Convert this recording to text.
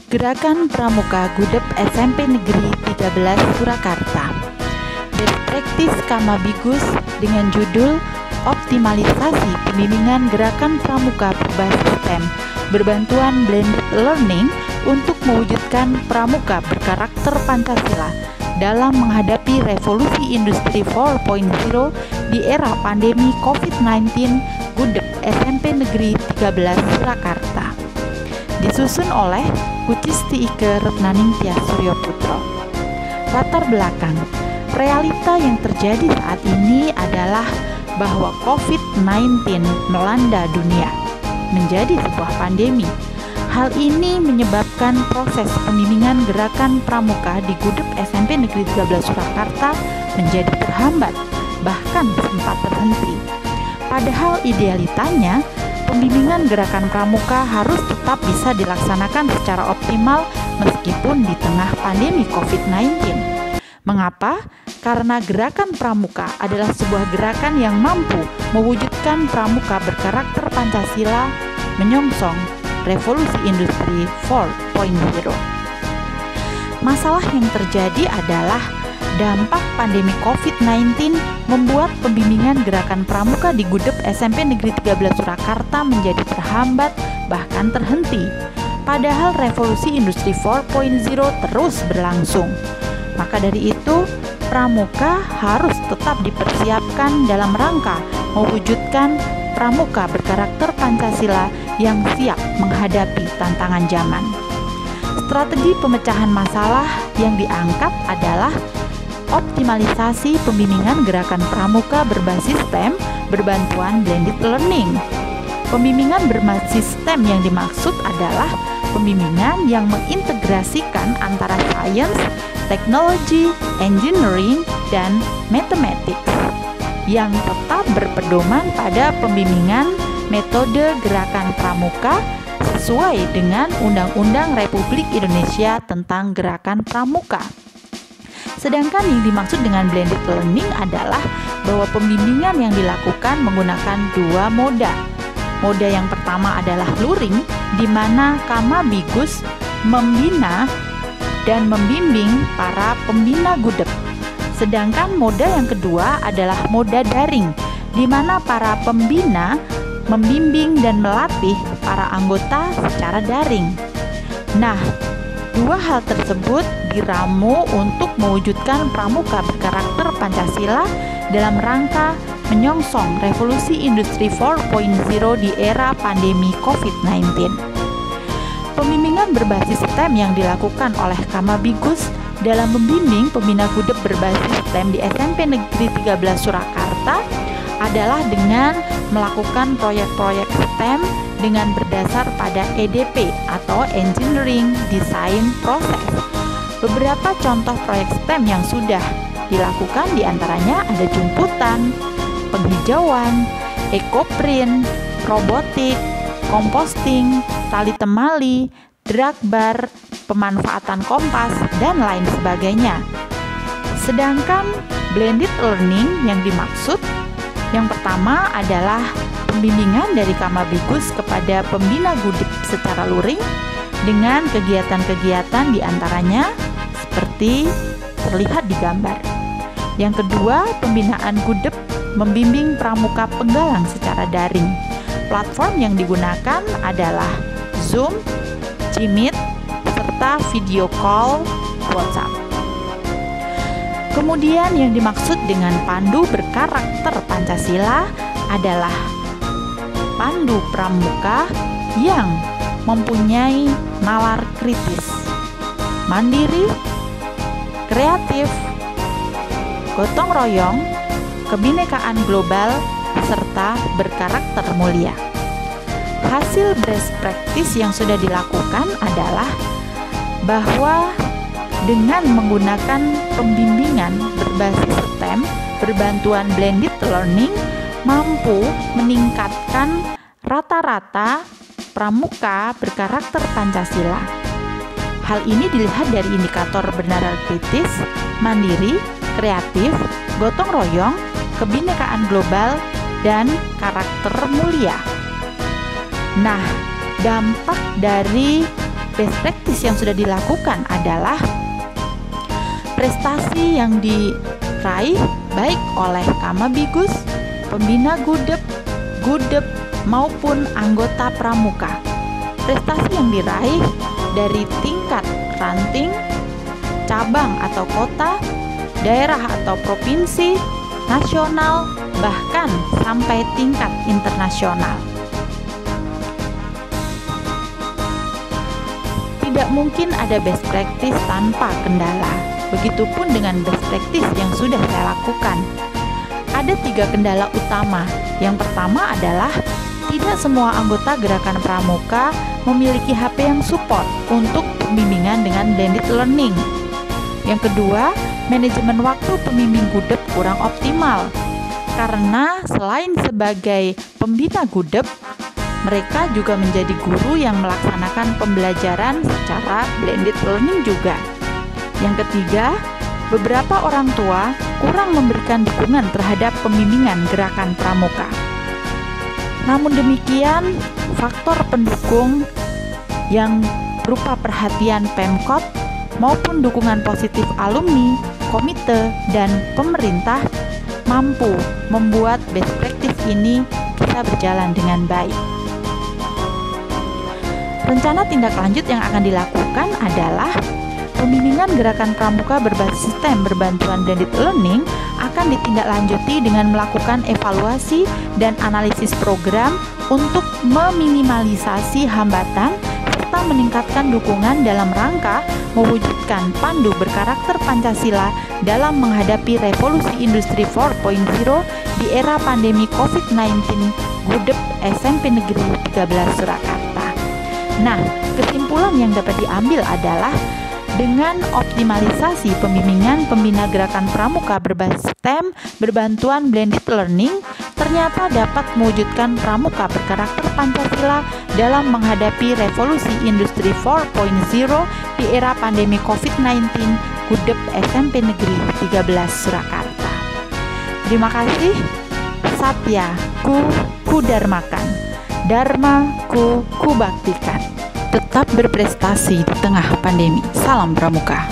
Gerakan Pramuka Gudep SMP Negeri 13 Surakarta. Best Practice Kamabigus dengan judul Optimalisasi Pembimbingan Gerakan Pramuka Berbasis STEM berbantuan Blended Learning untuk mewujudkan pramuka berkarakter Pancasila dalam menghadapi revolusi industri 4.0 di era pandemi COVID-19 Gudep SMP Negeri 13 Surakarta. Disusun oleh Kucisti Ike Retnaningtya Suryoputro. Latar belakang, realita yang terjadi saat ini adalah bahwa COVID-19 melanda dunia menjadi sebuah pandemi. Hal ini menyebabkan proses pembimbingan gerakan pramuka di Gudep SMP Negeri 13 Surakarta menjadi terhambat, bahkan sempat terhenti. Padahal idealitanya, pembimbingan gerakan pramuka harus tetap bisa dilaksanakan secara optimal meskipun di tengah pandemi COVID-19. Mengapa? Karena gerakan pramuka adalah sebuah gerakan yang mampu mewujudkan pramuka berkarakter Pancasila menyongsong revolusi industri 4.0. Masalah yang terjadi adalah dampak pandemi COVID-19 membuat pembimbingan gerakan pramuka di Gudep SMP Negeri 13 Surakarta menjadi terhambat, bahkan terhenti. Padahal revolusi industri 4.0 terus berlangsung. Maka dari itu, pramuka harus tetap dipersiapkan dalam rangka mewujudkan pramuka berkarakter Pancasila yang siap menghadapi tantangan zaman. Strategi pemecahan masalah yang diangkat adalah optimalisasi pembimbingan gerakan pramuka berbasis STEM berbantuan Blended Learning. Pembimbingan berbasis STEM yang dimaksud adalah pembimbingan yang mengintegrasikan antara sains, teknologi, engineering, dan mathematics yang tetap berpedoman pada pembimbingan metode gerakan pramuka sesuai dengan Undang-Undang Republik Indonesia tentang Gerakan Pramuka. Sedangkan yang dimaksud dengan blended learning adalah bahwa pembimbingan yang dilakukan menggunakan dua moda. Moda yang pertama adalah luring, di mana Kamabigus membina dan membimbing para pembina Gudep. Sedangkan moda yang kedua adalah moda daring, di mana para pembina membimbing dan melatih para anggota secara daring. Nah, dua hal tersebut diramu untuk mewujudkan pramuka berkarakter Pancasila dalam rangka menyongsong revolusi industri 4.0 di era pandemi COVID-19. Pembimbingan berbasis STEM yang dilakukan oleh Kamabigus dalam membimbing pembina Gudep berbasis STEM di SMP Negeri 13 Surakarta adalah dengan melakukan proyek-proyek STEM dengan berdasar pada EDP atau Engineering Design Process. Beberapa contoh proyek STEM yang sudah dilakukan diantaranya ada jumputan, penghijauan, ekoprint, robotik, komposting, tali temali, drag bar, pemanfaatan kompas, dan lain sebagainya. Sedangkan blended learning yang dimaksud, yang pertama adalah pembimbingan dari Kamabigus kepada pembina Gudep secara luring dengan kegiatan-kegiatan diantaranya seperti terlihat di gambar. Yang kedua, pembinaan Gudep membimbing pramuka penggalang secara daring. Platform yang digunakan adalah Zoom, Jimit, serta video call WhatsApp. Kemudian yang dimaksud dengan pandu berkarakter Pancasila adalah pandu pramuka yang mempunyai nalar kritis, mandiri, kreatif, gotong royong, kebinekaan global, serta berkarakter mulia. Hasil best practice yang sudah dilakukan adalah bahwa dengan menggunakan pembimbingan berbasis STEM berbantuan blended learning mampu meningkatkan rata-rata pramuka berkarakter Pancasila. Hal ini dilihat dari indikator bernalar kritis, mandiri, kreatif, gotong royong, kebinekaan global, dan karakter mulia. Nah, dampak dari best practice yang sudah dilakukan adalah prestasi yang diraih baik oleh Kamabigus, pembina Gudep, maupun anggota pramuka. Prestasi yang diraih dari tingkat ranting, cabang atau kota, daerah atau provinsi, nasional, bahkan sampai tingkat internasional. Tidak mungkin ada best practice tanpa kendala. Begitupun dengan best practice yang sudah saya lakukan. Ada 3 kendala utama. Yang pertama adalah tidak semua anggota gerakan pramuka memiliki HP yang support untuk pembimbingan dengan blended learning. Yang kedua, manajemen waktu pembimbing Gudep kurang optimal. Karena selain sebagai pembina Gudep, mereka juga menjadi guru yang melaksanakan pembelajaran secara blended learning juga. Yang ketiga, beberapa orang tua kurang memberikan dukungan terhadap pembimbingan gerakan pramuka. Namun demikian, faktor pendukung yang berupa perhatian Pemkot maupun dukungan positif alumni, komite, dan pemerintah mampu membuat best practice ini bisa berjalan dengan baik. Rencana tindak lanjut yang akan dilakukan adalah pembimbingan gerakan pramuka berbasis STEM berbantuan blended learning akan ditindaklanjuti dengan melakukan evaluasi dan analisis program untuk meminimalisasi hambatan serta meningkatkan dukungan dalam rangka mewujudkan pandu berkarakter Pancasila dalam menghadapi revolusi industri 4.0 di era pandemi COVID-19 Gudep SMP Negeri 13 Surakarta. Nah, kesimpulan yang dapat diambil adalah dengan optimalisasi pembimbingan pembina gerakan pramuka berbasis STEM berbantuan blended learning ternyata dapat mewujudkan pramuka berkarakter Pancasila dalam menghadapi revolusi industri 4.0 di era pandemi COVID-19 Gudep SMP Negeri 13 Surakarta. Terima kasih. Satya ku dharmakan, Dharma ku baktikan. Tetap berprestasi di tengah pandemi. Salam Pramuka.